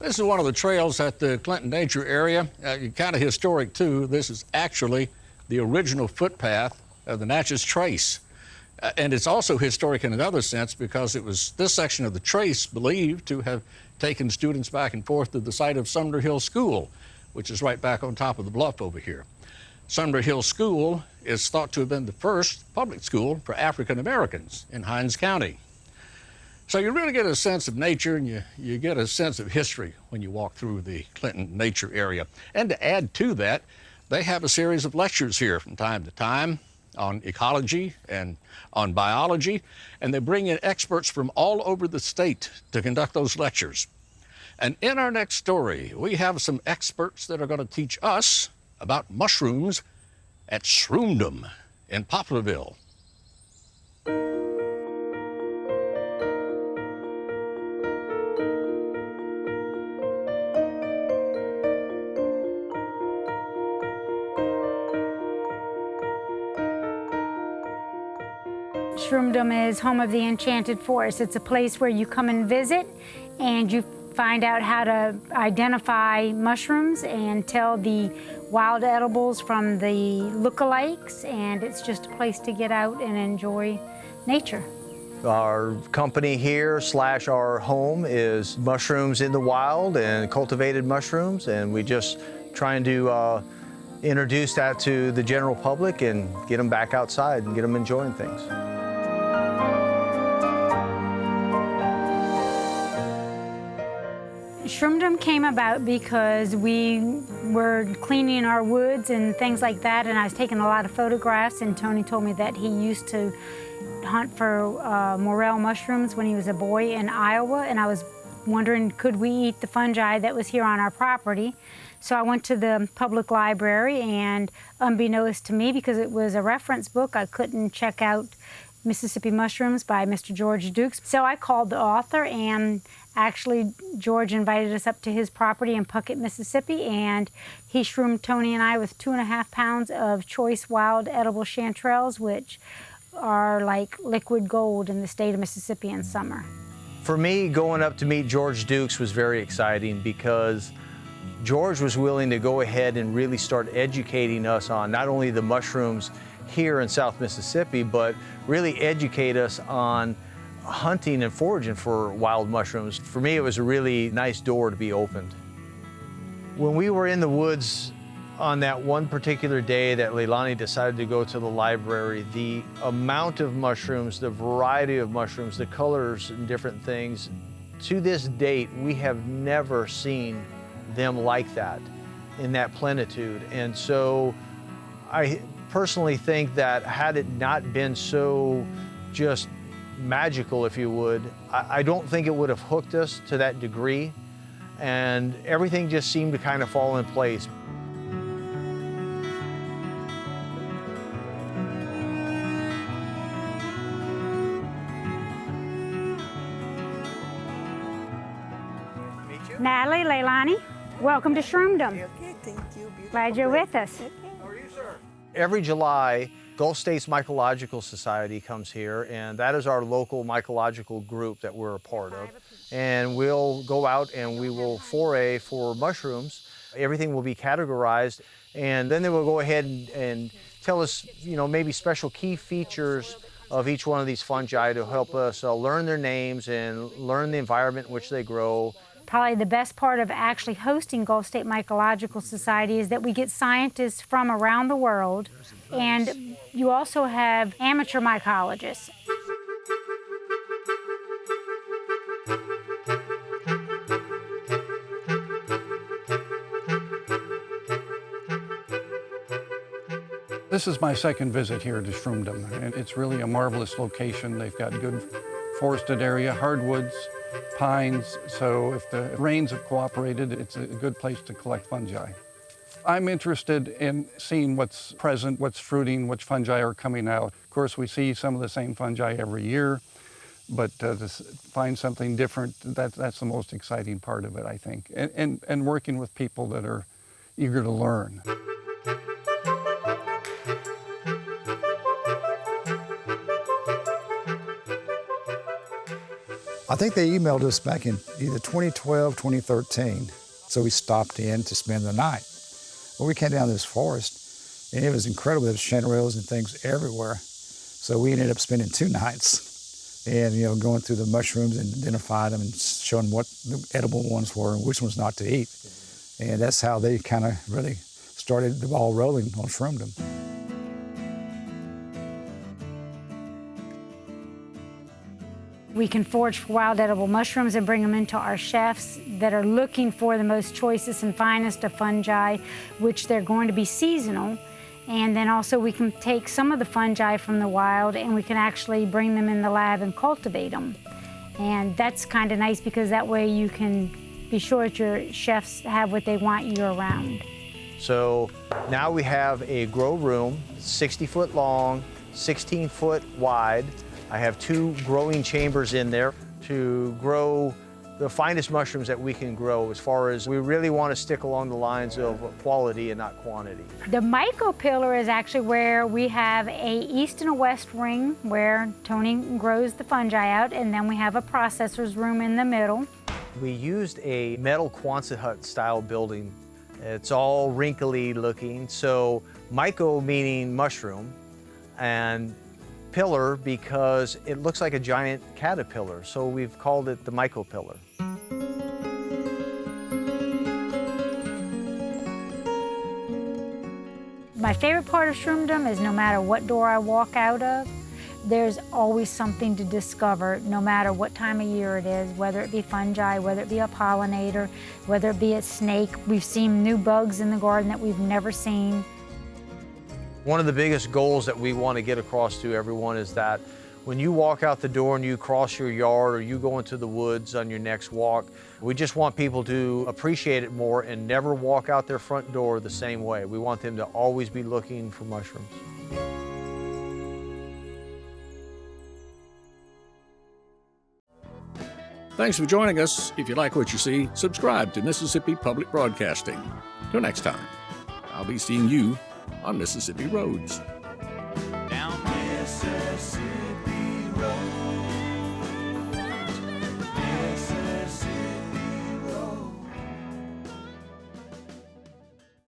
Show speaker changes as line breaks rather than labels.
This is one of the trails at the Clinton Nature Area. Kind of historic, too. This is actually the original footpath of the Natchez Trace. And it's also historic in another sense because it was this section of the trace believed to have taken students back and forth to the site of Sumner Hill School, which is right back on top of the bluff over here. Sumner Hill School is thought to have been the first public school for African Americans in Hinds County. So you really get a sense of nature and you get a sense of history when you walk through the Clinton Nature Area. And to add to that, they have a series of lectures here from time to time on ecology and on biology, and they bring in experts from all over the state to conduct those lectures. And in our next story, we have some experts that are going to teach us about mushrooms at Shroomdom in Poplarville.
Shroomdom is home of the Enchanted Forest. It's a place where you come and visit and you find out how to identify mushrooms and tell the wild edibles from the lookalikes, and it's just a place to get out and enjoy nature.
Our company here / our home is mushrooms in the wild and cultivated mushrooms, and we just trying to introduce that to the general public and get them back outside and get them enjoying things.
Shroomdom came about because we were cleaning our woods and things like that, and I was taking a lot of photographs, and Tony told me that he used to hunt for morel mushrooms when he was a boy in Iowa, and I was wondering, could we eat the fungi that was here on our property? So I went to the public library, and unbeknownst to me, because it was a reference book, I couldn't check out Mississippi Mushrooms by Mr. George Dukes. So I called the author, and actually George invited us up to his property in Puckett, Mississippi, and he shroomed Tony and I with 2.5 pounds of choice wild edible chanterelles, which are like liquid gold in the state of Mississippi in summer.
For me, going up to meet George Dukes was very exciting because George was willing to go ahead and really start educating us on not only the mushrooms here in South Mississippi, but really educate us on hunting and foraging for wild mushrooms. For me, it was a really nice door to be opened. When we were in the woods on that one particular day that Leilani decided to go to the library, the amount of mushrooms, the variety of mushrooms, the colors and different things, to this date, we have never seen them like that, in that plenitude. And so I personally think that had it not been so just magical, if you would, I don't think it would have hooked us to that degree, and everything just seemed to kind of fall in place.
Natalie, Leilani, welcome to Shroomdom.
Okay, thank you.
Glad you're with us.
Every July, Gulf States Mycological Society comes here, and that is our local mycological group that we're a part of. And we'll go out and we will foray for mushrooms. Everything will be categorized, and then they will go ahead and tell us, you know, maybe special key features of each one of these fungi to help us learn their names and learn the environment in which they grow.
Probably the best part of actually hosting Gulf State Mycological Society is that we get scientists from around the world, and you also have amateur mycologists.
This is my second visit here to Shroomdom, and it's really a marvelous location. They've got good forested area, hardwoods, pines, so if the rains have cooperated, it's a good place to collect fungi. I'm interested in seeing what's present, what's fruiting, which fungi are coming out. Of course, we see some of the same fungi every year, but to find something different, that's the most exciting part of it, I think, and working with people that are eager to learn.
I think they emailed us back in either 2012, 2013. So we stopped in to spend the night. Well, we came down this forest, and it was incredible. There was chanterelles and things everywhere. So we ended up spending 2 nights and, going through the mushrooms and identifying them and showing what the edible ones were and which ones not to eat. And that's how they kind of really started the ball rolling on Shroomdom.
We can forage for wild edible mushrooms and bring them into our chefs that are looking for the most choicest and finest of fungi, which they're going to be seasonal. And then also we can take some of the fungi from the wild and we can actually bring them in the lab and cultivate them. And that's kind of nice because that way you can be sure that your chefs have what they want year-round.
So now we have a grow room, 60-foot long, 16-foot wide. I have 2 growing chambers in there to grow the finest mushrooms that we can grow, as far as we really want to stick along the lines of quality and not quantity.
The myco pillar is actually where we have a east and a west ring where Tony grows the fungi out, and then we have a processor's room in the middle.
We used a metal Quonset hut style building. It's all wrinkly looking, so myco meaning mushroom, and pillar because it looks like a giant caterpillar, so we've called it the myco pillar.
My favorite part of Shroomdom is no matter what door I walk out of, there's always something to discover, no matter what time of year it is, whether it be fungi, whether it be a pollinator, whether it be a snake. We've seen new bugs in the garden that we've never seen.
One of the biggest goals that we want to get across to everyone is that when you walk out the door and you cross your yard or you go into the woods on your next walk, we just want people to appreciate it more and never walk out their front door the same way. We want them to always be looking for mushrooms.
Thanks for joining us. If you like what you see, subscribe to Mississippi Public Broadcasting. Till next time, I'll be seeing you on Mississippi Roads.